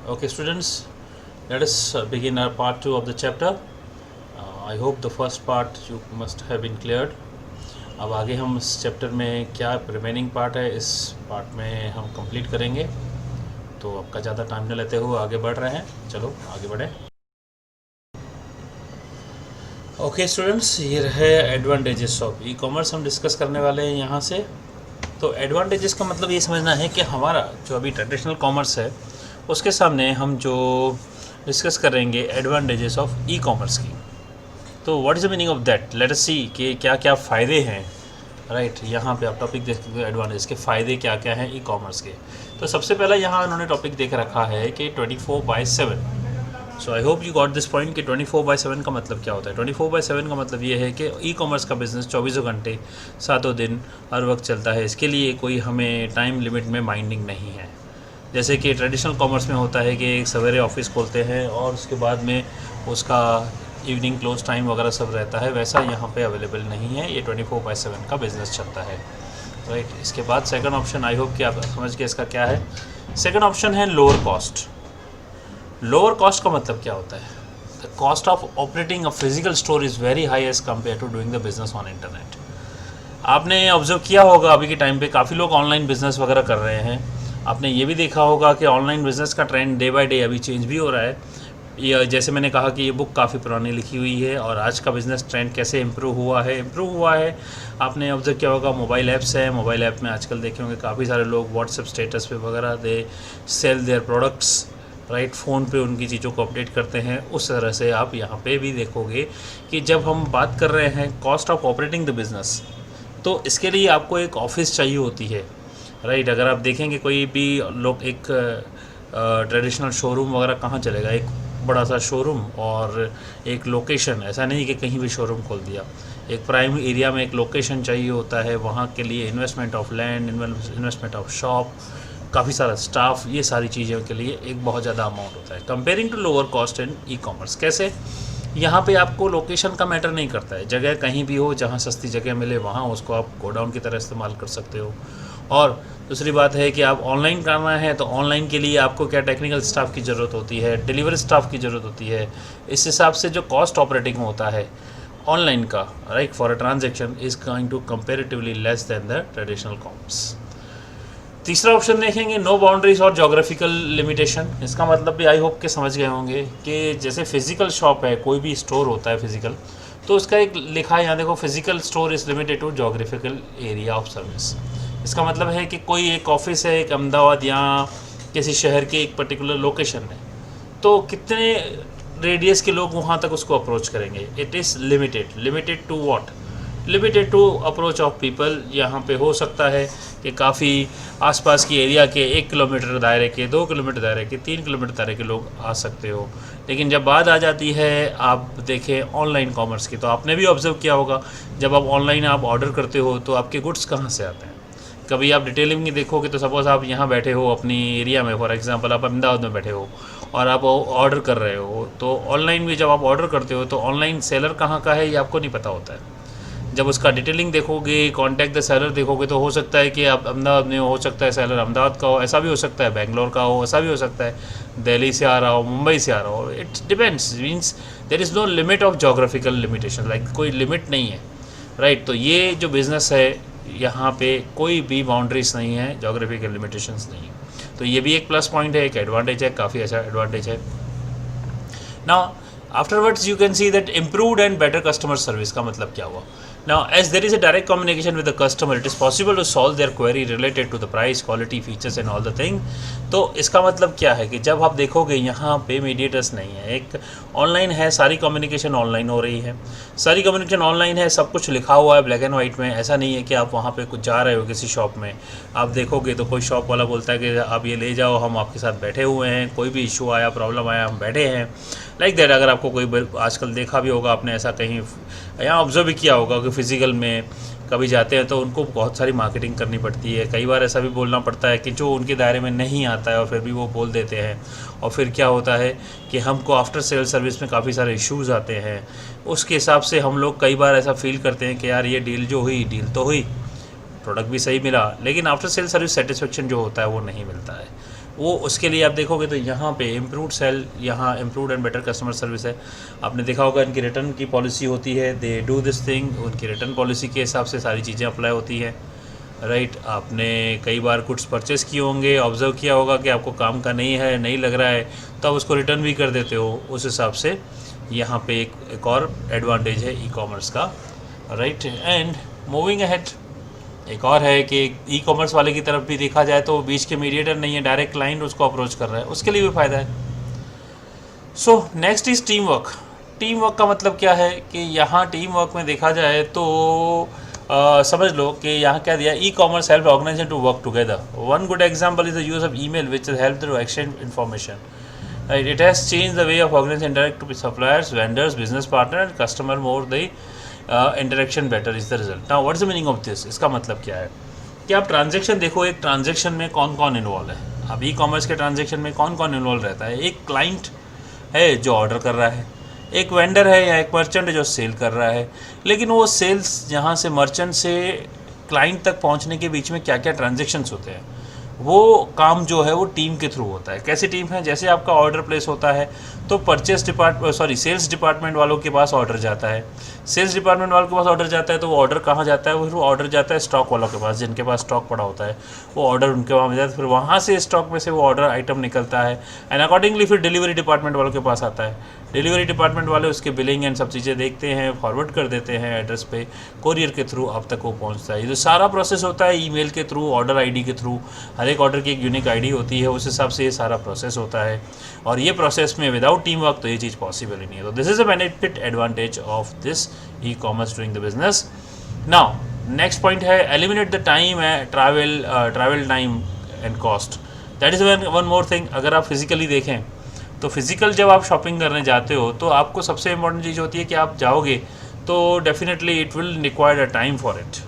Okay, students, let us begin our part 2 of the chapter. I hope the first part you must have been cleared. अब आगे हम इस chapter में क्या remaining part है, इस पार्ट में हम कंप्लीट करेंगे. तो आपका ज़्यादा टाइम न लेते हुए आगे बढ़ रहे हैं. चलो आगे बढ़ें. ओके स्टूडेंट्स, ये रहे एडवांटेजेस ऑफ ई कॉमर्स हम डिस्कस करने वाले हैं यहाँ से. तो एडवांटेजेस का मतलब ये समझना है कि हमारा जो अभी ट्रेडिशनल कॉमर्स है उसके सामने हम जो डिस्कस करेंगे एडवांटेजेस ऑफ ई कॉमर्स की. तो what is the meaning of that, let us see कि क्या क्या फ़ायदे हैं. राइट, यहाँ पे आप टॉपिक देख सकते हो एडवांटेज के फ़ायदे क्या क्या हैं ई कॉमर्स के. तो सबसे पहला यहाँ उन्होंने टॉपिक देख रखा है कि 24/7. So I hope you got this point कि 24/7 का मतलब क्या होता है. 24/7 का मतलब ये है कि ई कॉमर्स का बिज़नेस 24 घंटे 7 दिन हर वक्त चलता है. इसके लिए कोई हमें टाइम लिमिट में बाइंडिंग नहीं है. जैसे कि ट्रेडिशनल कॉमर्स में होता है कि सवेरे ऑफिस खोलते हैं और उसके बाद में उसका इवनिंग क्लोज टाइम वगैरह सब रहता है, वैसा यहाँ पे अवेलेबल नहीं है. ये 24/7 का बिज़नेस चलता है. राइट, इसके बाद सेकंड ऑप्शन, आई होप कि आप समझ गए इसका क्या है. सेकंड ऑप्शन है लोअर कॉस्ट. लोअर कॉस्ट का मतलब क्या होता है. The cost of operating a physical store is very high as compare to doing the business on internet. आपने ऑब्जर्व किया होगा अभी के टाइम पे काफ़ी लोग ऑनलाइन बिजनेस वगैरह कर रहे हैं. आपने ये भी देखा होगा कि ऑनलाइन बिज़नेस का ट्रेंड डे बाय डे अभी चेंज भी हो रहा है. ये जैसे मैंने कहा कि ये बुक काफ़ी पुरानी लिखी हुई है और आज का बिज़नेस ट्रेंड कैसे इम्प्रूव हुआ है. आपने ऑब्जर्व किया होगा मोबाइल ऐप्स है. मोबाइल ऐप में आजकल देखे होंगे काफ़ी सारे लोग व्हाट्सएप स्टेटस पे वगैरह they sell their products. Right, phone पे उनकी चीज़ों को अपडेट करते हैं. उस तरह से आप यहाँ पे भी देखोगे कि जब हम बात कर रहे हैं cost of operating the business, तो इसके लिए आपको एक ऑफिस चाहिए होती है. राइट, अगर आप देखेंगे कोई भी लोग एक ट्रेडिशनल शोरूम वगैरह कहाँ चलेगा. एक बड़ा सा शोरूम और एक लोकेशन, ऐसा नहीं कि कहीं भी शोरूम खोल दिया. एक प्राइम एरिया में एक लोकेशन चाहिए होता है. वहाँ के लिए investment of land, investment of shop, काफ़ी सारा स्टाफ, ये सारी चीज़ों के लिए एक बहुत ज़्यादा अमाउंट होता है comparing to lower cost in e commerce. कैसे, यहाँ पे आपको लोकेशन का मैटर नहीं करता है. जगह कहीं भी हो, जहाँ सस्ती जगह मिले वहाँ उसको आप गोडाउन की तरह इस्तेमाल कर सकते हो. और दूसरी बात है कि आप ऑनलाइन करना है तो ऑनलाइन के लिए आपको क्या टेक्निकल स्टाफ की ज़रूरत होती है, डिलीवरी स्टाफ की ज़रूरत होती है. इस हिसाब से जो कॉस्ट ऑपरेटिंग होता है ऑनलाइन का, right, for a transaction is going to comparatively less than the traditional commerce. तीसरा ऑप्शन देखेंगे नो बाउंड्रीज और जोग्राफिकल लिमिटेशन. इसका मतलब भी आई होप के समझ गए होंगे कि जैसे फिजिकल शॉप है, कोई भी स्टोर होता है फिजिकल, तो उसका एक लिखा है यहाँ देखो, physical store is limited to geographical area of service. इसका मतलब है कि कोई एक ऑफिस है एक अहमदाबाद या किसी शहर के एक पर्टिकुलर लोकेशन में, तो कितने रेडियस के लोग वहाँ तक उसको अप्रोच करेंगे. It is limited to what, limited to approach of people. यहाँ पे हो सकता है कि काफ़ी आसपास की एरिया के 1 किलोमीटर दायरे के, 2 किलोमीटर दायरे के, 3 किलोमीटर दायरे के लोग आ सकते हो. लेकिन जब बात आ जाती है आप देखें ऑनलाइन कॉमर्स की, तो आपने भी ऑब्जर्व किया होगा जब आप ऑनलाइन आप ऑर्डर करते हो तो आपके गुड्स कहाँ से आते हैं. कभी आप डिटेलिंग में देखोगे तो सपोज़ आप यहाँ बैठे हो अपनी एरिया में, फॉर एग्जांपल आप अहमदाबाद में बैठे हो और आप ऑर्डर कर रहे हो, तो ऑनलाइन भी जब आप ऑर्डर करते हो तो ऑनलाइन सेलर कहाँ का है ये आपको नहीं पता होता है. जब उसका डिटेलिंग देखोगे, कॉन्टैक्ट द सेलर देखोगे, तो हो सकता है कि आप अहमदाबाद में हो सकता है सेलर अहमदाबाद का हो, ऐसा भी हो सकता है बेंगलोर का हो, ऐसा भी हो सकता है दिल्ली से आ रहा हो, मुंबई से आ रहा हो. It depends, means there is no limit of geographical limitation, like कोई लिमिट नहीं है. राइट, तो ये जो बिज़नेस है यहाँ पे कोई भी बाउंड्रीज नहीं है, जोग्राफिकल लिमिटेशंस नहीं है. तो ये भी एक प्लस पॉइंट है, एक एडवांटेज है, काफ़ी अच्छा एडवांटेज है. Now afterwards you can see that improved and better customer service का मतलब क्या हुआ. Now, as there is a direct communication with the customer, it is possible to solve their query related to the price, quality, features and all the thing. तो इसका मतलब क्या है कि जब आप देखोगे यहाँ पे मीडिएटर्स नहीं है, एक ऑनलाइन है, सारी कम्युनिकेशन ऑनलाइन हो रही है, सारी कम्युनिकेशन ऑनलाइन है, सब कुछ लिखा हुआ है ब्लैक एंड वाइट में. ऐसा नहीं है कि आप वहाँ पे कुछ जा रहे हो किसी शॉप में, आप देखोगे तो कोई शॉप वाला बोलता है कि आप ये ले जाओ, हम आपके साथ बैठे हुए हैं, कोई भी इशू आया, प्रॉब्लम आया, हम बैठे हैं, लाइक दैट. अगर आपको कोई आजकल देखा भी होगा आपने, ऐसा कहीं यहाँ ऑब्जर्व भी किया होगा कि फ़िज़िकल में कभी जाते हैं तो उनको बहुत सारी मार्केटिंग करनी पड़ती है. कई बार ऐसा भी बोलना पड़ता है कि जो उनके दायरे में नहीं आता है और फिर भी वो बोल देते हैं. और फिर क्या होता है कि हमको आफ्टर सेल सर्विस में काफ़ी सारे इश्यूज़ आते हैं. उसके हिसाब से हम लोग कई बार ऐसा फील करते हैं कि यार ये डील तो हुई, प्रोडक्ट भी सही मिला, लेकिन आफ्टर सेल सर्विस सेटिस्फेक्शन जो होता है वो नहीं मिलता है. वो उसके लिए आप देखोगे तो यहाँ पे इम्प्रूव्ड सेल, यहाँ improved and better customer service है। आपने देखा होगा इनकी रिटर्न की पॉलिसी होती है, दे डू दिस थिंग, उनकी रिटर्न पॉलिसी के हिसाब से सारी चीज़ें अप्लाई होती है, राइट। आपने कई बार कुछ परचेस किए होंगे, ऑब्जर्व किया होगा कि आपको काम का नहीं है, नहीं लग रहा है, तो आप उसको रिटर्न भी कर देते हो। उस हिसाब से यहाँ पे एक और एडवांटेज है ई कॉमर्स का, राइट। एंड मूविंग अहेड, एक और है कि ई कॉमर्स वाले की तरफ भी देखा जाए तो बीच के मीडिएटर नहीं है, डायरेक्ट क्लाइंट उसको अप्रोच कर रहा है, उसके लिए भी फ़ायदा है। So next is team work. Team work का मतलब क्या है कि यहाँ टीम वर्क में देखा जाए तो समझ लो कि यहाँ क्या दिया, e commerce help organisation to work together. One good example is the use of email which is help to exchange information, right. It has change the way of organisation interact with suppliers, vendors, business partner and customer more the interaction better is the result. Now what is the meaning of this? इसका मतलब क्या है कि आप transaction देखो, एक transaction में कौन कौन इन्वॉल्व है। अब ई कॉमर्स के ट्रांजेक्शन में कौन कौन इन्वॉल्व रहता है? एक क्लाइंट है जो ऑर्डर कर रहा है, एक वेंडर है या एक मर्चेंट है जो सेल कर रहा है। लेकिन वो सेल्स जहाँ से मर्चेंट से क्लाइंट तक पहुँचने के बीच में क्या क्या ट्रांजेक्शन्स होते हैं, वो काम जो है वो टीम के थ्रू होता है। कैसी टीम है? जैसे आपका ऑर्डर प्लेस होता है तो सेल्स डिपार्टमेंट वालों के पास ऑर्डर जाता है, सेल्स डिपार्टमेंट वालों के पास ऑर्डर जाता है तो वो ऑर्डर कहाँ जाता है? वो ऑर्डर जाता है स्टॉक वालों के पास, जिनके पास स्टॉक पड़ा होता है, वो ऑर्डर उनके वहाँ जाता है। फिर वहाँ से स्टॉक में से वो ऑर्डर आइटम निकलता है एंड अकॉर्डिंगली फिर डिलीवरी डिपार्टमेंट वालों के पास आता है। डिलीवरी डिपार्टमेंट वाले उसके बिलिंग एंड सब चीज़ें देखते हैं, फॉरवर्ड कर देते हैं एड्रेस पे, कोरियर के थ्रू अब तक वो पहुंचता है। ये जो सारा प्रोसेस होता है ईमेल के थ्रू, ऑर्डर आईडी के थ्रू, हर एक ऑर्डर की एक यूनिक आईडी होती है, उस हिसाब से ये सारा प्रोसेस होता है। और ये प्रोसेस में विदाउट टीम वर्क तो ये चीज़ पॉसिबल ही नहीं है। तो this is a benefit advantage of this e commerce doing the business. Now next point है एलिमिनेट द टाइम है, travel time and cost. That is one more thing. अगर आप physically देखें तो फिज़िकल जब आप शॉपिंग करने जाते हो तो आपको सबसे इम्पोर्टेंट चीज़ होती है कि आप जाओगे तो definitely it will require a time for it,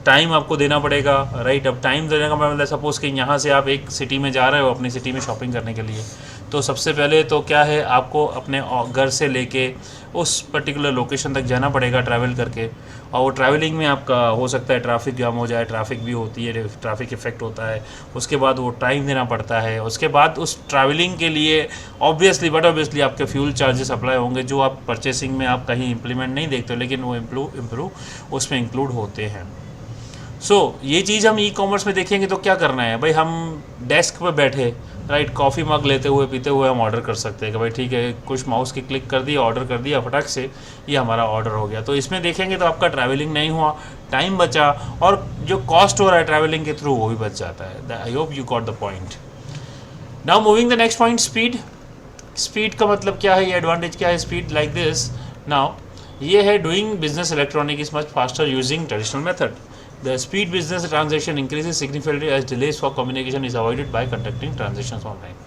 time आपको देना पड़ेगा, राइट। अब टाइम देने का मतलब सपोज़ कि यहाँ से आप एक सिटी में जा रहे हो अपनी सिटी में शॉपिंग करने के लिए, तो सबसे पहले तो क्या है, आपको अपने घर से लेके उस पर्टिकुलर लोकेशन तक जाना पड़ेगा ट्रैवल करके। और वो ट्रैवलिंग में आपका हो सकता है ट्रैफिक जाम हो जाए, ट्रैफिक भी होती है, ट्रैफिक इफेक्ट होता है, उसके बाद वो टाइम देना पड़ता है। उसके बाद उस ट्रैवलिंग के लिए ऑब्वियसली आपके फ्यूल चार्जेस अप्लाई होंगे, जो आप परचेसिंग में आप कहीं इंप्लीमेंट नहीं देखते हो, लेकिन वो इम्प्रूव उसमें इंक्लूड होते हैं। ये चीज़ हम ई कॉमर्स में देखेंगे तो क्या करना है भाई, हम डेस्क पर बैठे, राइट, कॉफ़ी मग लेते हुए पीते हुए हम ऑर्डर कर सकते हैं कि भाई ठीक है, कुछ माउस की क्लिक कर दिया, ऑर्डर कर दिया, फटाक से ये हमारा ऑर्डर हो गया। तो इसमें देखेंगे तो आपका ट्रैवलिंग नहीं हुआ, टाइम बचा, और जो कॉस्ट हो रहा है ट्रैवलिंग के थ्रू वो भी बच जाता है। आई hope you got the point. Now moving the next point, speed. Speed का मतलब क्या है, ये एडवांटेज क्या है स्पीड लाइक दिस। नाउ ये है doing business electronic is much faster using traditional method. The speed business transaction increases significantly as delays for communication is avoided by conducting transactions online.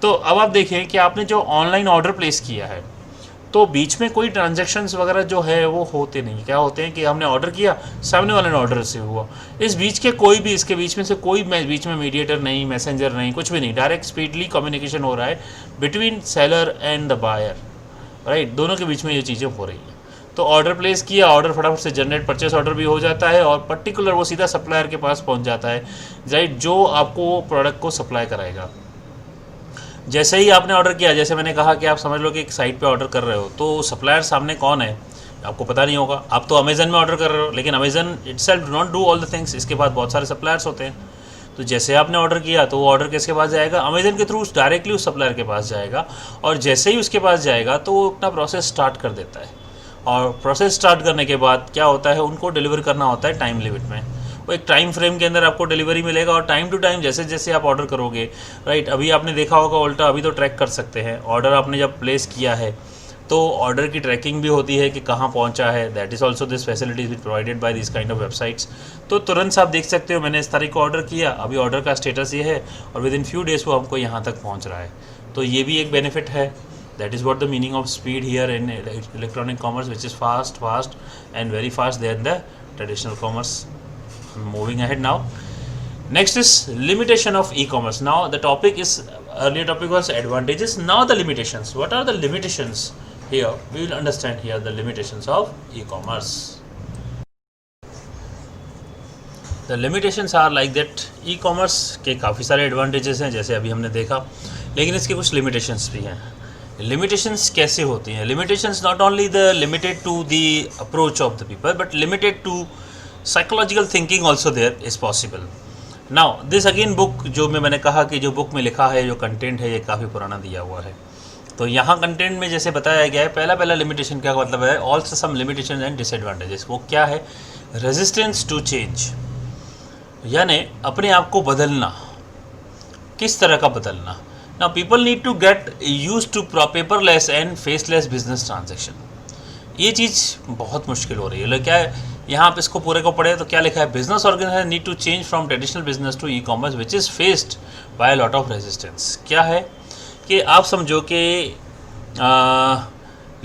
तो अब आप देखें कि आपने जो ऑनलाइन ऑर्डर प्लेस किया है तो बीच में कोई ट्रांजैक्शंस वगैरह जो है वो होते नहीं। क्या होते हैं कि हमने ऑर्डर किया, सामने वाले ने ऑर्डर रिसीव हुआ, इस बीच के कोई भी, इसके बीच में से कोई बीच में मीडिएटर नहीं, मैसेंजर नहीं, कुछ भी नहीं, डायरेक्ट स्पीडली कम्युनिकेशन हो रहा है between seller and the buyer, right. दोनों के बीच में ये चीज़ें हो रही हैं। तो ऑर्डर प्लेस किया, ऑर्डर फटाफट से जनरेट, परचेस ऑर्डर भी हो जाता है और पर्टिकुलर वो सीधा सप्लायर के पास पहुंच जाता है, राइट, जो आपको प्रोडक्ट को सप्लाई कराएगा। जैसे ही आपने ऑर्डर किया, जैसे मैंने कहा कि आप समझ लो कि एक साइट पे ऑर्डर कर रहे हो तो सप्लायर सामने कौन है आपको पता नहीं होगा। आप तो अमेज़न में ऑर्डर कर रहे हो, लेकिन Amazon itself do not do all the things, इसके बाद बहुत सारे सप्लायर्स होते हैं। तो जैसे आपने ऑर्डर किया तो वो ऑर्डर किसके पास जाएगा, अमेज़न के थ्रू डायरेक्टली उस सप्लायर के पास जाएगा, और जैसे ही उसके पास जाएगा तो वो अपना प्रोसेस स्टार्ट कर देता है। और प्रोसेस स्टार्ट करने के बाद क्या होता है, उनको डिलीवर करना होता है टाइम लिमिट में। वो एक टाइम फ्रेम के अंदर आपको डिलीवरी मिलेगा, और टाइम टू टाइम जैसे जैसे आप ऑर्डर करोगे, राइट। अभी आपने देखा होगा उल्टा, अभी तो ट्रैक कर सकते हैं ऑर्डर आपने जब प्लेस किया है तो ऑर्डर की ट्रैकिंग भी होती है कि कहाँ पहुँचा है। That is also this facilities provided by this kind of websites. तो तुरंत आप देख सकते हो मैंने इस तारीख को ऑर्डर किया, अभी ऑर्डर का स्टेटस ये है, और विद इन फ्यू डेज़ वो हमको यहाँ तक पहुँच रहा है। तो ये भी एक बेनिफिट है। That is what the meaning of speed here in electronic commerce, which is fast and very fast than the traditional commerce. Moving ahead now. Next is limitation of e-commerce. Now the topic is, earlier topic was advantages. Now the limitations. What are the limitations here? We will understand here the limitations of e-commerce. The limitations are like that, e commerce के काफ़ी सारे advantages हैं जैसे अभी हमने देखा, लेकिन इसके कुछ लिमिटेशंस भी हैं। लिमिटेशंस कैसे होती हैं? Limitations not only the limited to the approach of the people but limited to psychological thinking also there is possible. Now this again book, जो मैंने कहा कि जो बुक में लिखा है, जो कंटेंट है, ये काफ़ी पुराना दिया हुआ है। तो यहाँ कंटेंट में जैसे बताया गया है, पहला लिमिटेशन क्या मतलब है, also some limitation and disadvantages. वो क्या है? रेजिस्टेंस टू चेंज, यानी अपने आप को बदलना। किस तरह का बदलना? Now people need to get use to paperless and faceless business transaction. ये चीज़ बहुत मुश्किल हो रही है। क्या है यहाँ आप इसको पूरे को पढ़े तो क्या लिखा है? Business organisation need to change from traditional business to e commerce which is faced by lot of resistance. क्या है कि आप समझो कि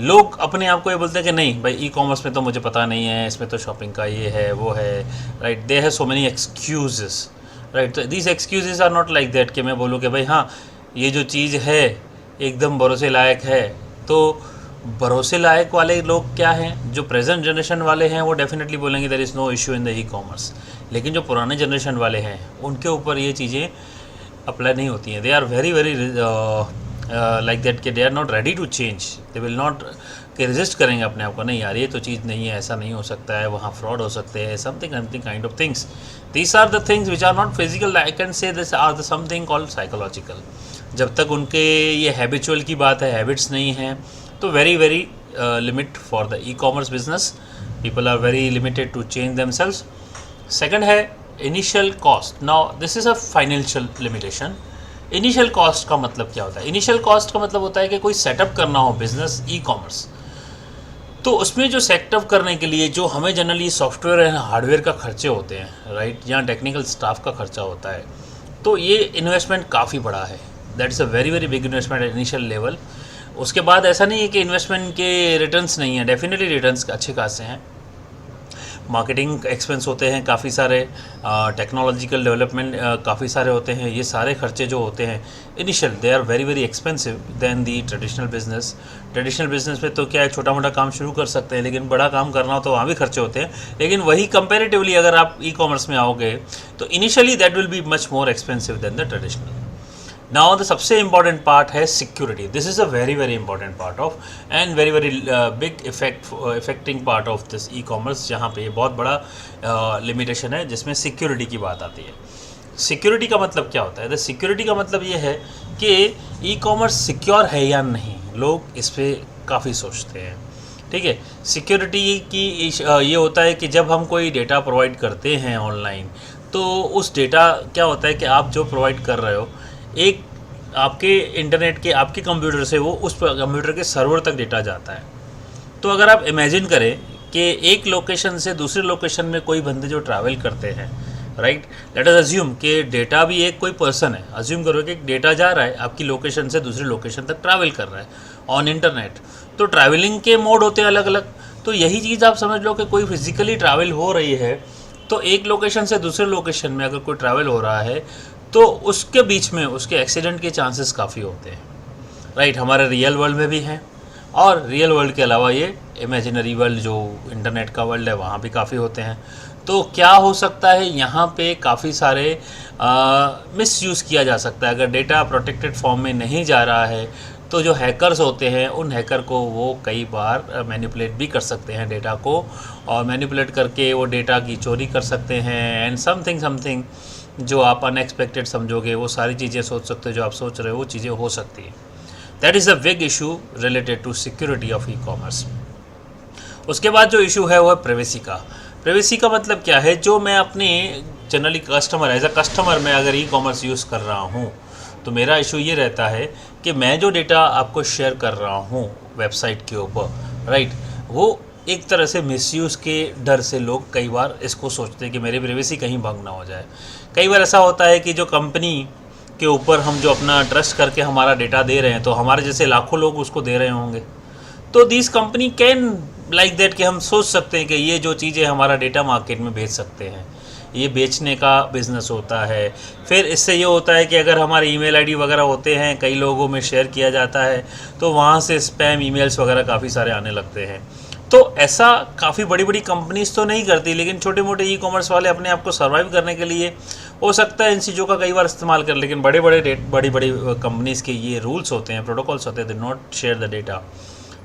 लोग अपने आप को ये बोलते हैं कि नहीं भाई, ई कॉमर्स में तो मुझे पता नहीं है, इसमें तो शॉपिंग का ये है वो है, right. They have so many excuses, right. तो these excuses are not like that कि मैं बोलूँ कि भाई हाँ ये जो चीज़ है एकदम भरोसे लायक है। तो भरोसे लायक वाले लोग क्या हैं? जो प्रेजेंट जनरेशन वाले हैं वो डेफिनेटली बोलेंगे there is no issue in the E commerce, लेकिन जो पुराने जनरेशन वाले हैं उनके ऊपर ये चीज़ें अप्लाई नहीं होती हैं। They are very like that कि they are not ready to change, they will not कि रेजिस्ट करेंगे अपने आप को, नहीं यार ये तो चीज़ नहीं है, ऐसा नहीं हो सकता है, वहाँ फ्रॉड हो सकते हैं, something kind of things. These are the things which are not physical, I can say this are the something called psychological. जब तक उनके ये हैबिचुअल की बात है, हैबिट्स नहीं हैं, तो very limit for the e commerce business. People are very limited to change themselves. Second है initial cost. Now this is a financial limitation. Initial cost का मतलब क्या होता है? इनिशियल कॉस्ट का मतलब होता है कि कोई सेटअप करना हो बिजनेस ई कॉमर्स, तो उसमें जो सेटअप करने के लिए जो हमें जनरली सॉफ्टवेयर एंड हार्डवेयर का खर्चे होते हैं, राइट, या टेक्निकल स्टाफ का खर्चा होता है, तो ये इन्वेस्टमेंट काफ़ी बड़ा है। That is a very big investment at initial level. उसके बाद ऐसा नहीं है कि इन्वेस्टमेंट के रिटर्न्स नहीं है, डेफिनेटली रिटर्न्स अच्छे खासे हैं। मार्केटिंग एक्सपेंस होते हैं काफ़ी सारे, टेक्नोलॉजिकल डेवलपमेंट काफ़ी सारे होते हैं। ये सारे खर्चे जो होते हैं initial, they are very expensive than the traditional business. Traditional business में तो क्या है, छोटा मोटा काम शुरू कर सकते हैं, लेकिन बड़ा काम करना हो तो वहाँ भी खर्चे होते हैं। लेकिन वही कंपेरेटिवली अगर आप ई कॉमर्स में आओगे तो initially that will be much more expensive than the traditional. Now the सबसे इम्पॉर्टेंट पार्ट है security. This is a very important part of and very big effecting part of this e commerce, जहाँ पे बहुत बड़ा limitation है जिसमें security की बात आती है। सिक्योरिटी का मतलब क्या होता है? द सिक्योरिटी का मतलब ये है कि ई कॉमर्स सिक्योर है या नहीं, लोग इस पर काफ़ी सोचते हैं। ठीक है, सिक्योरिटी की ये होता है कि जब हम कोई डेटा प्रोवाइड करते हैं ऑनलाइन, तो उस डेटा क्या होता है कि आप जो प्रोवाइड कर रहे हो, एक आपके इंटरनेट के आपके कंप्यूटर से वो उस कंप्यूटर के सर्वर तक डेटा जाता है। तो अगर आप इमेजिन करें कि एक लोकेशन से दूसरे लोकेशन में कोई बंदे जो ट्रैवल करते हैं, राइट, लेट अस अज्यूम कि डेटा भी एक कोई पर्सन है, अज्यूम करो कि डेटा जा रहा है आपकी लोकेशन से दूसरी लोकेशन तक ट्रैवल कर रहा है ऑन इंटरनेट। तो ट्रैवलिंग के मोड होते हैं अलग अलग। तो यही चीज़ आप समझ लो कि कोई फिजिकली ट्रैवल हो रही है, तो एक लोकेशन से दूसरे लोकेशन में अगर कोई ट्रैवल हो रहा है तो उसके बीच में उसके एक्सीडेंट के चांसेस काफ़ी होते हैं, राइट। हमारे रियल वर्ल्ड में भी हैं, और रियल वर्ल्ड के अलावा ये इमेजिनरी वर्ल्ड जो इंटरनेट का वर्ल्ड है वहाँ भी काफ़ी होते हैं। तो क्या हो सकता है, यहाँ पे काफ़ी सारे मिसयूज़ किया जा सकता है। अगर डेटा प्रोटेक्टेड फॉर्म में नहीं जा रहा है तो जो हैकर्स होते हैं उन हैकर को वो कई बार मैनिपुलेट भी कर सकते हैं डेटा को, और मैनिपुलेट करके वो डेटा की चोरी कर सकते हैं। एंड समथिंग जो आप अनएक्सपेक्टेड समझोगे, वो सारी चीज़ें सोच सकते हो जो आप सोच रहे हो, वो चीज़ें हो सकती हैं। That is a big issue related to security of E commerce. उसके बाद जो इशू है वो है प्राइवेसी का। प्राइवेसी का मतलब क्या है? जो मैं अपने generally customer, as a customer मैं अगर ई कॉमर्स यूज़ कर रहा हूँ, तो मेरा इशू ये रहता है कि मैं जो डेटा आपको शेयर कर रहा हूँ वेबसाइट के ऊपर, राइट, वो एक तरह से मिसयूज़ के डर से लोग कई बार इसको सोचते हैं कि मेरी प्राइवेसी कहीं भंग ना हो जाए। कई बार ऐसा होता है कि जो कंपनी के ऊपर हम जो अपना ट्रस्ट करके हमारा डेटा दे रहे हैं, तो हमारे जैसे लाखों लोग उसको दे रहे होंगे। तो this company can like that कि हम सोच सकते हैं कि ये जो चीज़ें हमारा डेटा मार्केट में बेच सकते हैं, ये बेचने का बिज़नेस होता है। फिर इससे ये होता है कि अगर हमारे ईमेल आईडी वगैरह होते हैं, कई लोगों में शेयर किया जाता है, तो वहाँ से स्पैम ईमेल्स वगैरह काफ़ी सारे आने लगते हैं। तो ऐसा काफ़ी बड़ी बड़ी कंपनीज तो नहीं करती, लेकिन छोटे मोटे ई कॉमर्स वाले अपने आप को सर्वाइव करने के लिए हो सकता है इन चीज़ों का कई बार इस्तेमाल कर, लेकिन बड़ी बड़ी कंपनीज़ के ये रूल्स होते हैं, प्रोटोकॉल्स होते हैं, they not share the data.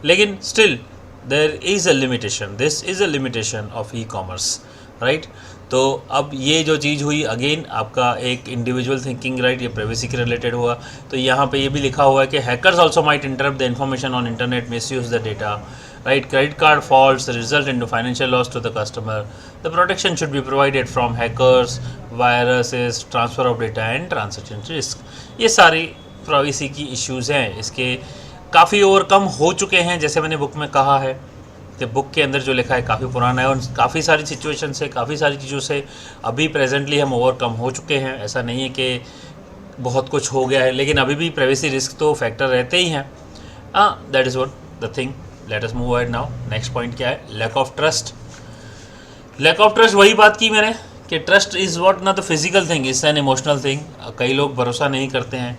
लेकिन still there is a limitation, this is a limitation of e commerce, right. तो अब ये जो चीज़ हुई, अगेन आपका एक इंडिविजुअल थिंकिंग राइट, ये प्राइवेसी के रिलेटेड हुआ। तो यहाँ पे ये भी लिखा हुआ है कि hackers also might interrupt the information on internet, misuse the data, right. Credit card faults result in to financial loss to the customer, the protection should be provided from hackers, viruses, transfer of data and transaction risk. ये सारी privacy की issues हैं, इसके काफ़ी overcome हो चुके हैं, जैसे मैंने बुक में कहा है। तो बुक के अंदर जो लिखा है काफ़ी पुराना है और काफ़ी सारी सिचुएशन से, काफ़ी सारी चीज़ों से अभी प्रेजेंटली हम ओवरकम हो चुके हैं। ऐसा नहीं है कि बहुत कुछ हो गया है, लेकिन अभी भी प्राइवेसी रिस्क तो फैक्टर रहते ही हैं। That is what the thing. Let us move ahead now. Next point क्या है? Lack of trust. Lack of trust, वही बात की मैंने कि ट्रस्ट इज़ व्हाट ना the physical thing, it's an emotional thing. कई लोग भरोसा नहीं करते हैं।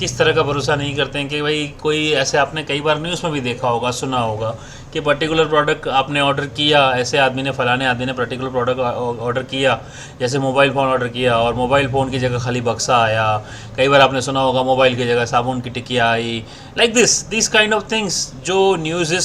किस तरह का भरोसा नहीं करते हैं कि भाई कोई ऐसे, आपने कई बार न्यूज़ में भी देखा होगा, सुना होगा कि पर्टिकुलर प्रोडक्ट आपने ऑर्डर किया, ऐसे आदमी ने, फलाने आदमी ने पर्टिकुलर प्रोडक्ट ऑर्डर किया, जैसे मोबाइल फ़ोन ऑर्डर किया और मोबाइल फ़ोन की जगह खाली बक्सा आया। कई बार आपने सुना होगा मोबाइल की जगह साबुन की टिकिया आई, like this kind of things जो न्यूज़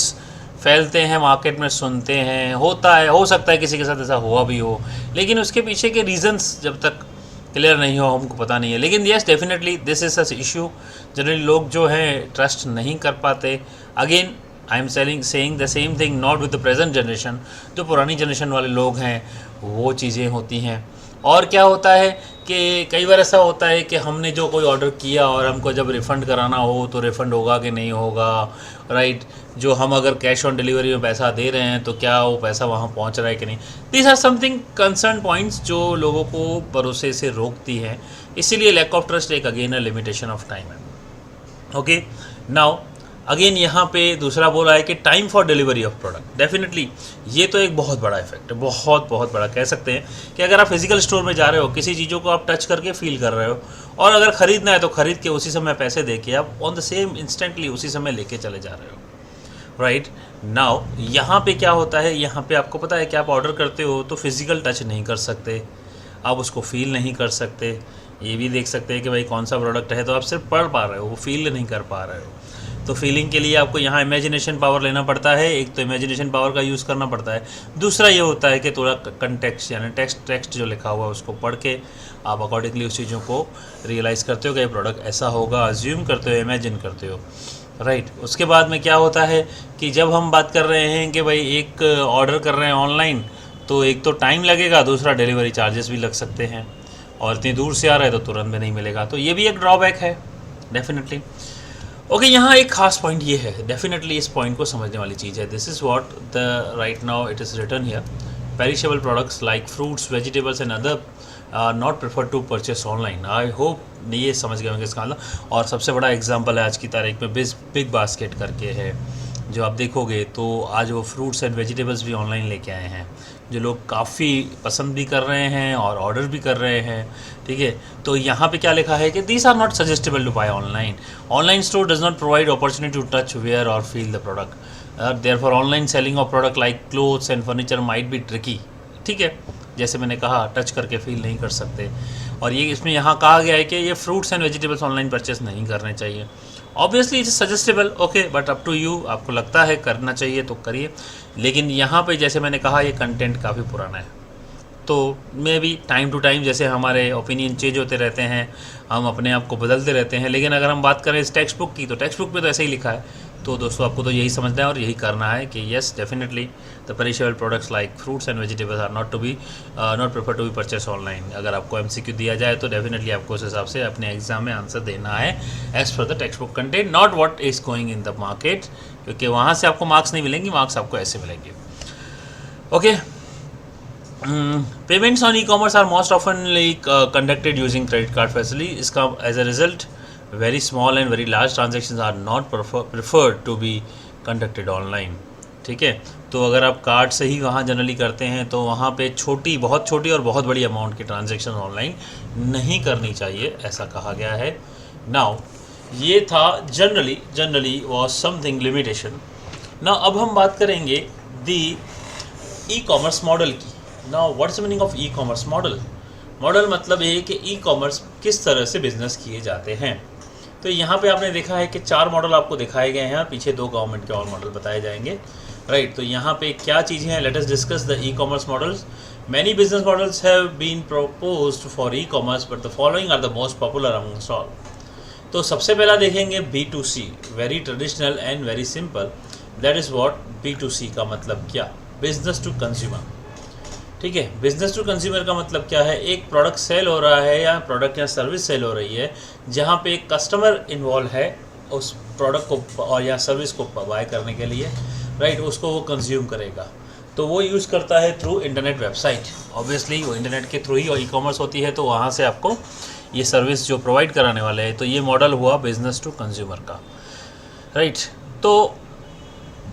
फैलते हैं, मार्केट में सुनते हैं। होता है, हो सकता है किसी के साथ ऐसा हुआ भी हो, लेकिन उसके पीछे के रीज़न्स जब तक क्लियर नहीं हो हमको पता नहीं है। लेकिन yes, definitely this is such issue. Generally लोग जो हैं ट्रस्ट नहीं कर पाते। Again I am saying the same thing not with the present generation. जो पुरानी जनरेशन वाले लोग हैं वो चीज़ें होती हैं। और क्या होता है कि कई बार ऐसा होता है कि हमने जो कोई ऑर्डर किया और हमको जब रिफ़ंड कराना हो तो रिफ़ंड होगा कि नहीं होगा, राइट। जो हम अगर कैश ऑन डिलीवरी में पैसा दे रहे हैं तो क्या वो पैसा वहाँ पहुँच रहा है कि नहीं। These are something concern points जो लोगों को भरोसे से रोकती हैं। इसीलिए लैक ऑफ ट्रस्ट एक again a limitation of time है। ओके, नाउ अगेन यहाँ पे दूसरा बोला है कि time for delivery of product. Definitely ये तो एक बहुत बड़ा इफेक्ट है, बहुत बड़ा कह सकते हैं कि अगर आप फिजिकल स्टोर में जा रहे हो, किसी चीज़ों को आप टच करके फील कर रहे हो, और अगर ख़रीदना है तो ख़रीद के उसी समय पैसे दे के आप ऑन द सेम इंस्टेंटली उसी समय लेके चले जा रहे हो, राइट। नाउ यहाँ पे क्या होता है, यहाँ पे आपको पता है कि आप ऑर्डर करते हो तो फिज़िकल टच नहीं कर सकते, आप उसको फील नहीं कर सकते। ये भी देख सकते हैं कि भाई कौन सा प्रोडक्ट है, तो आप सिर्फ पढ़ पा रहे हो, वो फील नहीं कर पा रहे हो। तो फीलिंग के लिए आपको यहाँ इमेजिनेशन पावर लेना पड़ता है। एक तो इमेजिनेशन पावर का यूज़ करना पड़ता है, दूसरा ये होता है कि थोड़ा कंटेक्स्ट यानी टेक्स्ट जो लिखा हुआ है उसको पढ़ के आप अकॉर्डिंगली उस चीज़ों को रियलाइज़ करते हो कि ये प्रोडक्ट ऐसा होगा, अज्यूम करते हो, इमेजिन करते हो, राइट। उसके बाद में क्या होता है कि जब हम बात कर रहे हैं कि भाई एक ऑर्डर कर रहे हैं ऑनलाइन, तो एक तो टाइम लगेगा, दूसरा डिलीवरी चार्जेस भी लग सकते हैं, और इतनी दूर से आ रहा है तो तुरंत में नहीं मिलेगा। तो ये भी एक ड्रॉबैक है डेफिनेटली। ओके, यहाँ एक खास पॉइंट ये है, डेफिनेटली इस पॉइंट को समझने वाली चीज़ है। This is what the right now it is written here, perishable products like fruits, vegetables and other not prefer to purchase online. I hope ये समझ गए होंगे इसका मतलब। और सबसे बड़ा एग्जांपल है आज की तारीख में बिग बास्केट करके है, जो आप देखोगे तो आज वो फ्रूट्स एंड वेजिटेबल्स भी ऑनलाइन लेके आए हैं, जो लोग काफ़ी पसंद भी कर रहे हैं और ऑर्डर भी कर रहे हैं, ठीक है। तो यहाँ पे क्या लिखा है कि these are not suggestible to buy online. Online store does not provide opportunity to touch, wear or feel the product. Therefore online selling of product like clothes and furniture might be tricky, ठीक है। जैसे मैंने कहा, touch करके feel नहीं कर सकते। और ये इसमें यहाँ कहा गया है कि ये fruits and vegetables online purchase नहीं करने चाहिए। Obviously it's suggestable, okay, but up to you, आपको लगता है करना चाहिए तो करिए। लेकिन यहाँ पे जैसे मैंने कहा ये कंटेंट काफ़ी पुराना है, तो maybe time to time जैसे हमारे ओपिनियन चेंज होते रहते हैं, हम अपने आप को बदलते रहते हैं। लेकिन अगर हम बात करें इस टेक्स्ट बुक की, तो टेक्स्ट बुक में तो ऐसे ही लिखा है। तो दोस्तों आपको तो यही समझना है और यही करना है कि yes, definitely the perishable products like fruits and vegetables are not prefer to be purchase online. अगर आपको MCQ दिया जाए तो डेफिनेटली आपको उस हिसाब से अपने एग्जाम में आंसर देना है as per the text book content, not what is going in the market, क्योंकि वहाँ से आपको मार्क्स नहीं मिलेंगे, मार्क्स आपको ऐसे मिलेंगे। Okay, payments on e-commerce are most oftenly conducted using credit card facility. इसका as a result very small and very large transactions are not preferred to be conducted online, ठीक है। तो अगर आप कार्ड से ही वहाँ जनरली करते हैं तो वहाँ पे बहुत छोटी और बहुत बड़ी अमाउंट की ट्रांजैक्शन ऑनलाइन नहीं करनी चाहिए, ऐसा कहा गया है। नाउ ये था generally was something limitation. Now अब हम बात करेंगे दी ई कॉमर्स मॉडल की। Now what's the meaning of e commerce model? Model मतलब ये है कि ई कॉमर्स किस तरह से बिजनेस किए जाते हैं। तो यहाँ पे आपने देखा है कि 4 मॉडल आपको दिखाए गए हैं और पीछे 2 गवर्नमेंट के और मॉडल बताए जाएंगे, राइट। तो यहाँ पे क्या चीज़ें हैं, let us discuss the E commerce models. Many business models have been proposed for e commerce but the following are the most popular amongst all. तो सबसे पहला देखेंगे B2C, very traditional and very simple. That is what B2C का मतलब क्या, business to consumer. ठीक है, business to consumer का मतलब क्या है, एक प्रोडक्ट सेल हो रहा है या प्रोडक्ट या सर्विस सेल हो रही है जहाँ पे एक कस्टमर इन्वॉल्व है उस प्रोडक्ट को और या सर्विस को बाय करने के लिए, राइट। उसको वो कंज्यूम करेगा तो वो यूज़ करता है थ्रू इंटरनेट वेबसाइट। ऑब्वियसली वो इंटरनेट के थ्रू ही और ई कॉमर्स होती है, तो वहाँ से आपको ये सर्विस जो प्रोवाइड कराने वाले हैं, तो ये मॉडल हुआ बिजनेस टू कंज्यूमर का, राइट। तो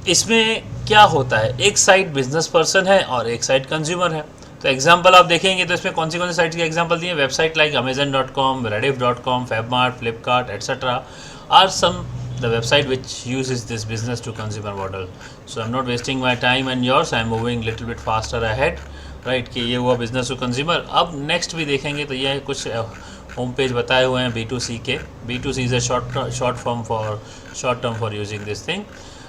इसमें क्या होता है, एक साइड बिजनेस पर्सन है और एक साइड कंज्यूमर है। तो एग्जांपल आप देखेंगे तो इसमें कौन सी साइट्स के एग्जांपल दिए, website like amazon.com, rediff.com, fabmart, flipkart etc. Are some the website which uses this business to consumer model. So I'm not wasting my time and yours, I'm moving little bit faster ahead, right. कि ये हुआ business to consumer. अब next भी देखेंगे तो ये कुछ home page बताए हुए हैं B2C के। B2C is a short term for using this thing.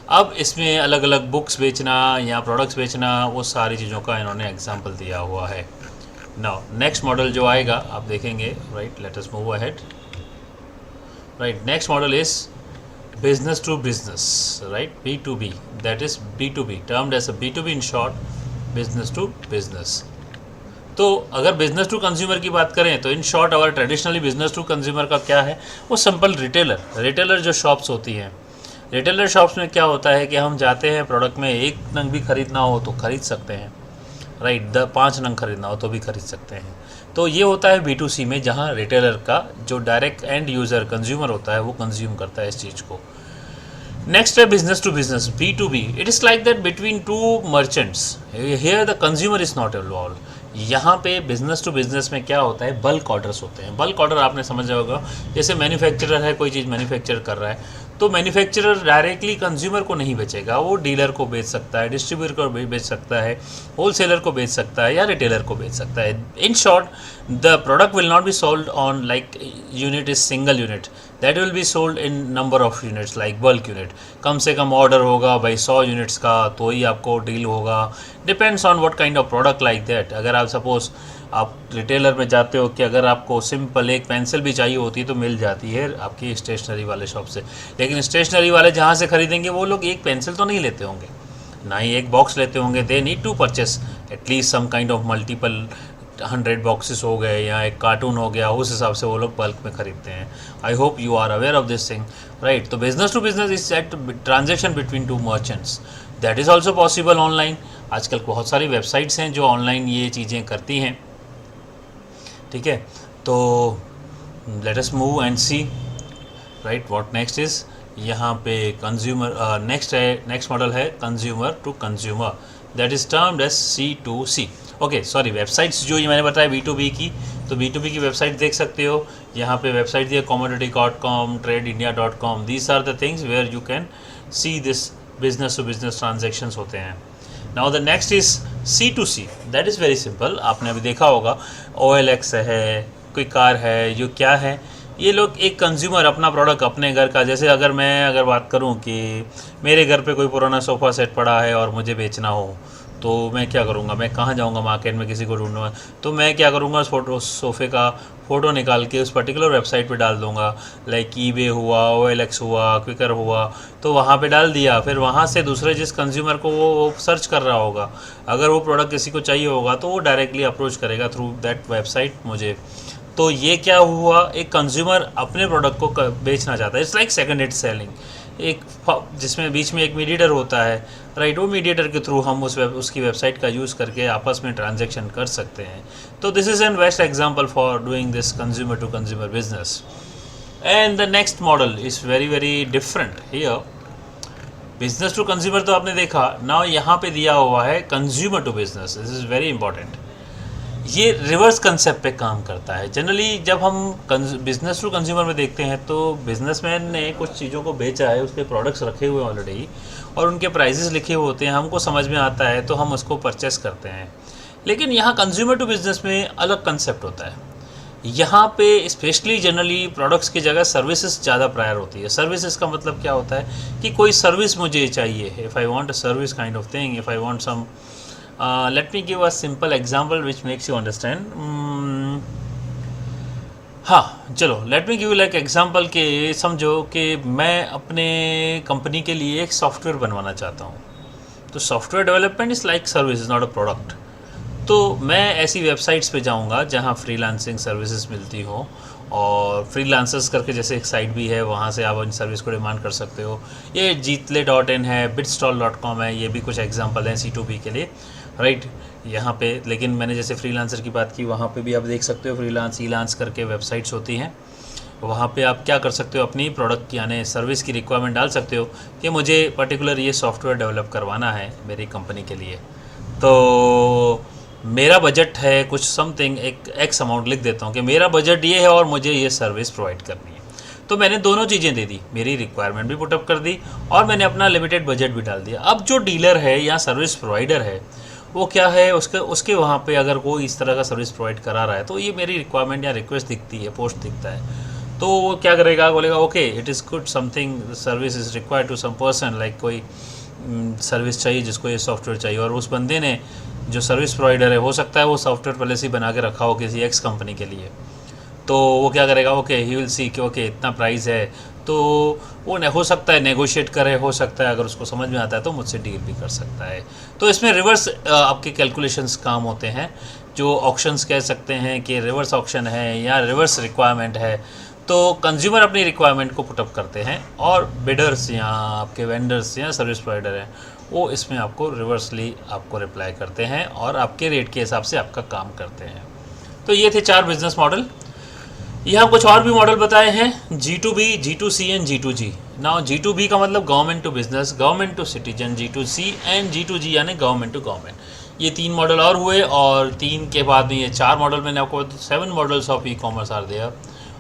अब इसमें अलग अलग बुक्स बेचना या प्रोडक्ट्स बेचना, वो सारी चीज़ों का इन्होंने एग्जांपल दिया हुआ है। नाउ नेक्स्ट मॉडल जो आएगा आप देखेंगे, right. Let us move ahead, right. Next model is business to business, right, B2B, that is B2B termed as a B2B in short, business to business. तो अगर बिजनेस टू कंज्यूमर की बात करें तो in short our traditionally business to consumer का क्या है, वो सिंपल रिटेलर जो शॉप्स होती हैं, रिटेलर शॉप्स में क्या होता है कि हम जाते हैं, प्रोडक्ट में एक नंग भी ख़रीदना हो तो ख़रीद सकते हैं, राइट। 5 नंग खरीदना हो तो भी खरीद सकते हैं। तो ये होता है B2C में, जहाँ रिटेलर का जो डायरेक्ट एंड यूज़र कंज्यूमर होता है वो कंज्यूम करता है इस चीज़ को। नेक्स्ट है business to business, B2B। It is like that between 2 merchants, here the consumer is not involve. यहाँ पे बिजनेस टू बिजनेस में क्या होता है, बल्क ऑर्डर्स होते हैं। बल्क ऑर्डर आपने समझा होगा, जैसे मैन्युफैक्चरर है, कोई चीज़ मैन्युफैक्चर कर रहा है तो मैन्युफैक्चरर डायरेक्टली कंज्यूमर को नहीं बेचेगा, वो डीलर को बेच सकता है, डिस्ट्रीब्यूटर को बेच सकता है, होलसेलर को बेच सकता है या रिटेलर को बेच सकता है। In short the product will not be sold on like unit is single unit, that will be sold in number of units like bulk unit. कम से कम ऑर्डर होगा भाई 100 यूनिट्स का तो ही आपको डील होगा, depends on what kind of product like that. अगर आप सपोज आप रिटेलर में जाते हो कि अगर आपको सिंपल एक पेंसिल भी चाहिए होती है तो मिल जाती है आपकी स्टेशनरी वाले शॉप से, लेकिन स्टेशनरी वाले जहाँ से ख़रीदेंगे वो लोग एक पेंसिल तो नहीं लेते होंगे, ना ही एक बॉक्स लेते होंगे। They need to purchase at least some kind of multiple 100 boxes हो गए या एक कार्टून हो गया, उस हिसाब से वो लोग बल्क में ख़रीदते हैं। I hope you are aware of this thing, right. तो business to business is at transaction between 2 merchants, that is also possible online. आजकल बहुत सारी वेबसाइट्स हैं जो ऑनलाइन ये चीज़ें करती हैं, ठीक है। तो let us move and see, right, what next is यहाँ पे कंज्यूमर। नेक्स्ट मॉडल है consumer to consumer, that is termed as C2C। Okay sorry, websites जो ये मैंने बताया B2B की, तो B2B की वेबसाइट देख सकते हो। यहाँ पे वेबसाइट दिया commodity.com, tradeindia.com, these are the things where you can see this business to business transactions होते हैं। Now the next is C2C, that is very simple. आपने अभी देखा होगा OLX है, कोई कार है, जो क्या है, ये लोग एक कंज्यूमर अपना प्रोडक्ट अपने घर का, जैसे अगर बात करूं कि मेरे घर पे कोई पुराना सोफ़ा सेट पड़ा है और मुझे बेचना हो तो मैं क्या करूंगा, मैं कहाँ जाऊंगा मार्केट में किसी को ढूंढूंगा, तो मैं क्या करूंगा, उस सोफ़े का फ़ोटो निकाल के उस पर्टिकुलर वेबसाइट पे डाल दूंगा, लाइक eBay हुआ, OLX हुआ, क्विकर हुआ, तो वहाँ पे डाल दिया। फिर वहाँ से दूसरे जिस कंज्यूमर को वो सर्च कर रहा होगा, अगर वो प्रोडक्ट किसी को चाहिए होगा तो वो डायरेक्टली अप्रोच करेगा थ्रू दैट वेबसाइट मुझे। तो ये क्या हुआ, एक कंज्यूमर अपने प्रोडक्ट को बेचना चाहता है। It's like second hand selling, एक जिसमें बीच में एक मीडिएटर होता है, राइट। वो मीडिएटर के थ्रू हम उसकी वेबसाइट का यूज़ करके आपस में ट्रांजैक्शन कर सकते हैं। तो this is an best example for doing this consumer to consumer business. And the next model is very very different here. Business to consumer तो आपने देखा, नाउ यहाँ पे दिया हुआ है consumer to business. This is very important. ये reverse concept पे काम करता है। जनरली जब हम बिज़नेस टू कंज्यूमर में देखते हैं तो बिजनेसमैन ने कुछ चीज़ों को बेचा है, उसके प्रोडक्ट्स रखे हुए हैं ऑलरेडी और उनके प्राइसेस लिखे हुए होते हैं, हमको समझ में आता है तो हम उसको परचेस करते हैं। लेकिन यहाँ कंज्यूमर टू बिज़नेस में अलग कंसेप्ट होता है। यहाँ पे स्पेशली जनरली प्रोडक्ट्स की जगह सर्विसेज ज़्यादा प्रायर होती है। सर्विसेज का मतलब क्या होता है कि कोई सर्विस मुझे चाहिए, if I want a service kind of thing, if I want some let me give a simple example which makes you understand. हाँ चलो, let me give like example के समझो कि मैं अपने कंपनी के लिए एक सॉफ्टवेयर बनवाना चाहता हूँ। तो software development is like service, is not a product. तो मैं ऐसी वेबसाइट्स पे जाऊंगा जहां फ्रीलांसिंग सर्विसेज मिलती हो, और फ्रीलांसर्स करके जैसे एक साइट भी है, वहाँ से आप इन सर्विस को डिमांड कर सकते हो। ये जीतले.in है, bitstall.com है, ये भी कुछ एग्जांपल हैं C2B के लिए, राइट। यहाँ पे लेकिन मैंने जैसे फ्रीलांसर की बात की, वहाँ पे भी आप देख सकते हो फ्रीलांस करके वेबसाइट्स होती हैं। वहाँ पे आप क्या कर सकते हो, अपनी प्रोडक्ट यानी सर्विस की रिक्वायरमेंट डाल सकते हो कि मुझे पर्टिकुलर ये सॉफ्टवेयर डेवलप करवाना है मेरी कंपनी के लिए। तो मेरा बजट है कुछ समथिंग, एक एक्स अमाउंट लिख देता हूँ कि मेरा बजट ये है और मुझे ये सर्विस प्रोवाइड करनी है। तो मैंने दोनों चीज़ें दे दी, मेरी रिक्वायरमेंट भी पुटअप कर दी और मैंने अपना लिमिटेड बजट भी डाल दिया। अब जो डीलर है या सर्विस प्रोवाइडर है वो क्या है, उसके वहाँ पे अगर कोई इस तरह का सर्विस प्रोवाइड करा रहा है तो ये मेरी रिक्वायरमेंट या रिक्वेस्ट दिखती है, पोस्ट दिखता है, तो वो क्या करेगा, बोलेगा okay it is good, something service is required to some person, like कोई सर्विस चाहिए जिसको ये सॉफ्टवेयर चाहिए, और उस बंदे ने जो सर्विस प्रोवाइडर है, हो सकता है वो सॉफ्टवेयर पहले से ही बना के रखा हो किसी एक्स कंपनी के लिए, तो वो क्या करेगा, ओके ही विल सी कि ओके इतना प्राइस है, तो वो हो सकता है नेगोशिएट करे, हो सकता है अगर उसको समझ में आता है तो मुझसे डील भी कर सकता है। तो इसमें रिवर्स आपके कैलकुलेशंस काम होते हैं, जो ऑक्शंस कह सकते हैं कि रिवर्स ऑक्शन है या रिवर्स रिक्वायरमेंट है। तो कंज्यूमर अपनी रिक्वायरमेंट को पुटअप करते हैं और बिडर्स या आपके वेंडर्स या सर्विस प्रोवाइडर हैं वो इसमें आपको रिवर्सली आपको रिप्लाई करते हैं और आपके रेट के हिसाब से आपका काम करते हैं। तो ये थे 4 बिजनेस मॉडल। यहाँ कुछ और भी मॉडल बताए हैं, G2B, G2C and G2G। Now G2B का मतलब government to business, government to citizen, G2C and G2G यानी गवर्नमेंट टू गवर्नमेंट। ये 3 मॉडल और हुए और 3 के बाद में ये 4 मॉडल मैंने आपको 7 models of E commerce are there,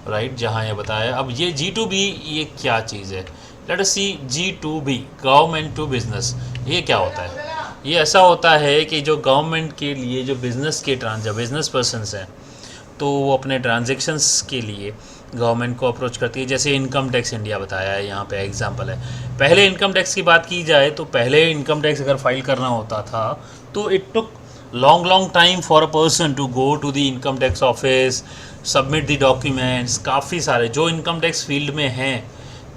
right, जहाँ ये बताया। अब ये G2B ये क्या चीज़ है, let us see G2B, government to business. ये क्या होता है, ये ऐसा होता है कि जो गवर्नमेंट के लिए जो बिजनेस पर्सनस हैं तो वो अपने ट्रांजेक्शन्स के लिए गवर्नमेंट को अप्रोच करती है। जैसे इनकम टैक्स इंडिया बताया है, यहाँ पे एग्जांपल है। पहले इनकम टैक्स की बात की जाए तो पहले इनकम टैक्स अगर फाइल करना होता था तो it took long time for a person to go to the income tax office, submit the documents. काफ़ी सारे जो इनकम टैक्स फील्ड में हैं,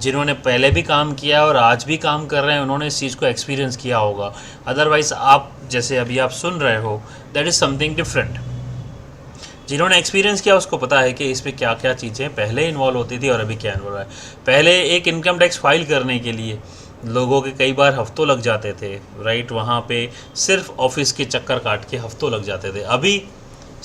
जिन्होंने पहले भी काम किया और आज भी काम कर रहे हैं, उन्होंने इस चीज़ को एक्सपीरियंस किया होगा। अदरवाइज़ आप जैसे अभी आप सुन रहे हो, दैट इज़ समथिंग डिफरेंट। जिन्होंने एक्सपीरियंस किया उसको पता है कि इसमें क्या क्या चीज़ें पहले इन्वॉल्व होती थी और अभी क्या इन्वॉल्व है। पहले एक इनकम टैक्स फाइल करने के लिए लोगों के कई बार हफ्तों लग जाते थे, राइट, वहाँ पे सिर्फ ऑफिस के चक्कर काट के हफ्तों लग जाते थे। अभी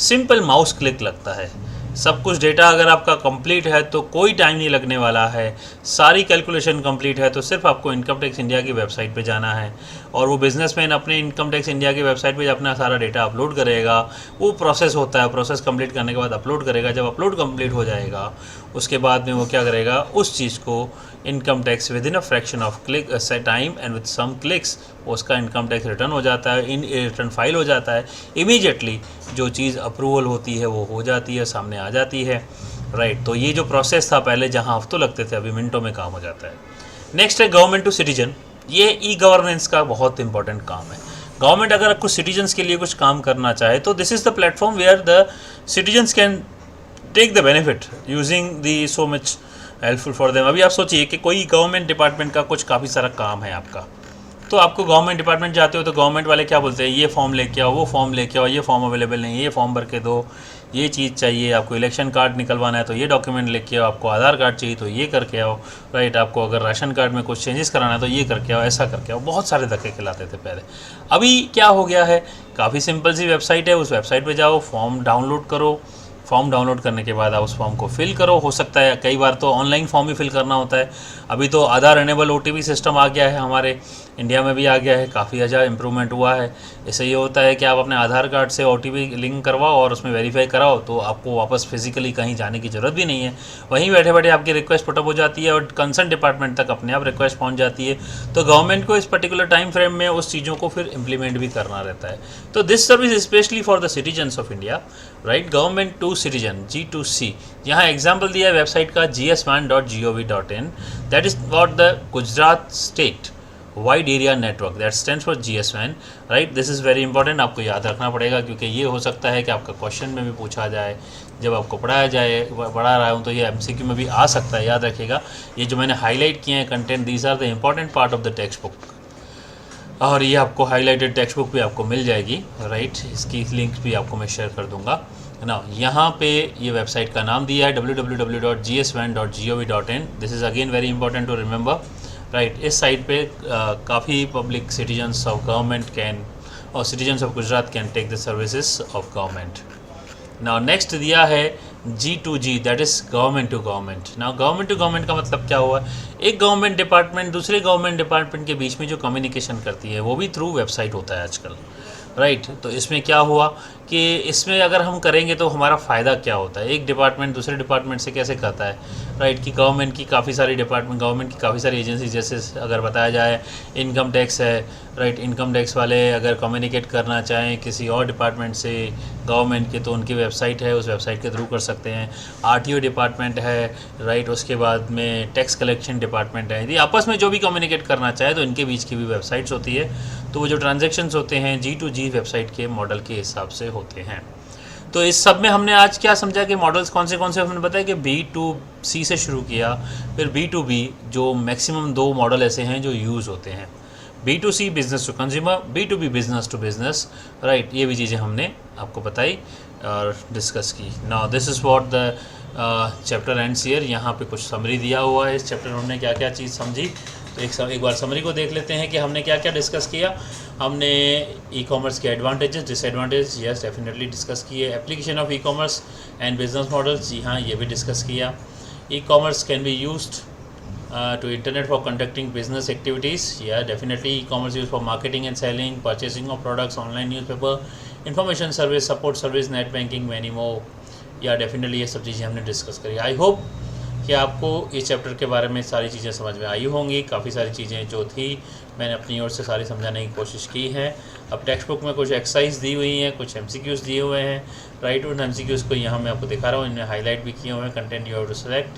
सिंपल माउस क्लिक लगता है, सब कुछ डेटा अगर आपका कंप्लीट है तो कोई टाइम नहीं लगने वाला है, सारी कैलकुलेशन कंप्लीट है तो सिर्फ आपको इनकम टैक्स इंडिया की वेबसाइट पे जाना है और वो बिजनेसमैन अपने इनकम टैक्स इंडिया की वेबसाइट पे अपना सारा डेटा अपलोड करेगा। वो प्रोसेस होता है, प्रोसेस कंप्लीट करने के बाद अपलोड करेगा। जब अपलोड कंप्लीट हो जाएगा उसके बाद में वो क्या करेगा, उस चीज़ को income tax within a fraction of click time and with some clicks उसका इनकम टैक्स रिटर्न हो जाता है, रिटर्न फाइल हो जाता है। इमीडिएटली जो चीज़ अप्रूवल होती है वो हो जाती है, सामने आ जाती है, राइट। तो ये जो प्रोसेस था पहले जहाँ हफ्तों लगते थे, अभी मिनटों में काम हो जाता है। नेक्स्ट है गवर्नमेंट टू सिटीजन। ये ई गवर्नेंस का बहुत इंपॉर्टेंट काम है। गवर्नमेंट अगर कुछ सिटीजन्स के लिए कुछ काम करना चाहे तो this is the platform where the citizens can take the benefit using the so much helpful for them. अभी आप सोचिए कि कोई गवर्नमेंट डिपार्टमेंट का कुछ काफ़ी सारा काम है आपका, तो आपको गवर्नमेंट डिपार्टमेंट जाते हो तो गवर्नमेंट वाले क्या बोलते हैं, ये फॉर्म लेके आओ, वो फॉर्म लेके आओ, ये फॉर्म अवेलेबल नहीं है, ये फॉर्म भर के दो, ये चीज़ चाहिए, आपको इलेक्शन कार्ड निकलवाना है तो ये डॉक्यूमेंट लेके आओ, आपको आधार कार्ड चाहिए तो ये करके आओ, राइट, आपको अगर राशन कार्ड में कुछ चेंजेस कराना है तो ये करके आओ, ऐसा करके आओ। बहुत सारे धक्के खिलाते थे पहले। अभी क्या हो गया है, काफ़ी सिंपल सी वेबसाइट है, उस वेबसाइट पर जाओ, फॉर्म डाउनलोड करो, फॉर्म डाउनलोड करने के बाद आप उस फॉर्म को फिल करो। हो सकता है कई बार तो ऑनलाइन फॉर्म भी फिल करना होता है। अभी तो आधार एनेबल OTP सिस्टम आ गया है हमारे इंडिया में भी आ गया है, काफ़ी अच्छा इम्प्रूवमेंट हुआ है। इससे ये होता है कि आप अपने आधार कार्ड से OTP लिंक करवाओ और उसमें वेरीफाई कराओ, तो आपको वापस फिजिकली कहीं जाने की ज़रूरत भी नहीं है। वहीं बैठे बैठे आपकी रिक्वेस्ट पुटअप हो जाती है और कंसर्न डिपार्टमेंट तक अपने आप रिक्वेस्ट पहुंच जाती है। तो गवर्नमेंट को इस पर्टिकुलर टाइम फ्रेम में उस चीज़ों को फिर इम्प्लीमेंट भी करना रहता है। तो this service specially for the citizens of India, right, government to citizen, G2C। यहाँ एग्जाम्पल दिया है वेबसाइट का gswan.gov.in, that is what the Gujarat state wide area network, that stands for GSWAN, right. This is very important, आपको याद रखना पड़ेगा, क्योंकि ये हो सकता है कि आपका क्वेश्चन में भी पूछा जाए, जब आपको पढ़ा रहा हूँ तो ये MCQ में भी आ सकता है। याद रखिएगा, ये जो मैंने हाईलाइट किए हैं content, these are the important part of the text book, और ये आपको हाईलाइटेड टेक्स्ट बुक भी आपको मिल जाएगी, राइट। इसकी लिंक भी आपको मैं शेयर कर दूंगा ना। यहाँ पे ये वेबसाइट का नाम दिया है www.gswan.gov.in। This is again very important to remember, right. इस साइट पे काफ़ी public citizens of government can or citizens of Gujarat can take the services of government. Now next दिया है G2G, that is government to government. Now government to government का मतलब क्या हुआ? एक गवर्नमेंट डिपार्टमेंट दूसरे गवर्नमेंट डिपार्टमेंट के बीच में जो कम्युनिकेशन करती है वो भी थ्रू वेबसाइट होता है आजकल, राइट। तो इसमें क्या हुआ कि इसमें अगर हम करेंगे तो हमारा फ़ायदा क्या होता है? एक डिपार्टमेंट दूसरे डिपार्टमेंट से कैसे करता है, राइट, कि गवर्नमेंट की काफ़ी सारी एजेंसी, जैसे अगर बताया जाए इनकम टैक्स है, राइट, इनकम टैक्स वाले अगर कम्युनिकेट करना चाहें किसी और डिपार्टमेंट से गवर्नमेंट के, तो उनकी वेबसाइट है, उस वेबसाइट के थ्रू कर सकते हैं। RTO डिपार्टमेंट है, राइट, उसके बाद में टैक्स कलेक्शन डिपार्टमेंट है, यदि आपस में जो भी कम्युनिकेट करना चाहे तो इनके बीच की भी वेबसाइट्स होती है। तो वो जो ट्रांजेक्शन्स होते हैं G2G वेबसाइट के मॉडल के हिसाब से होते हैं। तो इस सब में हमने आज क्या समझा कि मॉडल्स कौन से हमने बताया कि B2C से शुरू किया, फिर B2B, जो मैक्सिमम 2 मॉडल ऐसे हैं जो यूज़ होते हैं। B2C business to consumer, B2B business to business, right. ये भी चीज़ें हमने आपको बताई और डिस्कस की। Now this is what the chapter ends here. यहाँ पे कुछ समरी दिया हुआ है, इस चैप्टर में हमने क्या क्या चीज़ समझी। तो एक बार समरी को देख लेते हैं कि हमने क्या क्या डिस्कस किया। हमने ई-कॉमर्स के advantages, disadvantage, yes definitely discuss किए। Application of e-commerce and business models, जी हाँ, ये भी डिस्कस किया। E-commerce can be used to internet for conducting business activities, yeah definitely. E-commerce used for marketing and selling, purchasing of products, online newspaper, information service, support service, net banking, many more, yeah definitely। ये सब चीज़ें हमने discuss करी। I hope कि आपको इस chapter के बारे में सारी चीज़ें समझ में आई होंगी। काफ़ी सारी चीज़ें जो थी मैंने अपनी ओर से सारी समझाने की कोशिश की है। अब टेक्स्ट बुक में कुछ एक्सरसाइज दी हुई हैं, कुछ MCQs दिए हुए हैं, राइट। उन MCQs को यहाँ मैं आपको दिखा रहा हूँ, इनमें हाईलाइट भी किए हुए हैं। Content you have to select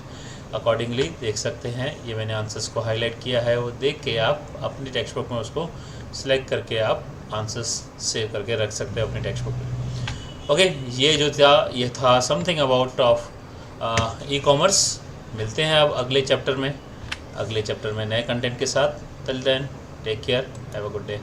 accordingly, देख सकते हैं। ये मैंने आंसर्स को हाईलाइट किया है, वो देख के आप अपनी टेक्स्ट बुक में उसको सिलेक्ट करके आप आंसर्स सेव करके रख सकते हैं अपनी टेक्स्ट बुक में। ओके, ये जो था ये था समथिंग अबाउट ऑफ ई-कॉमर्स। मिलते हैं अब अगले चैप्टर में नए कंटेंट के साथ। Till then take care, have a good day.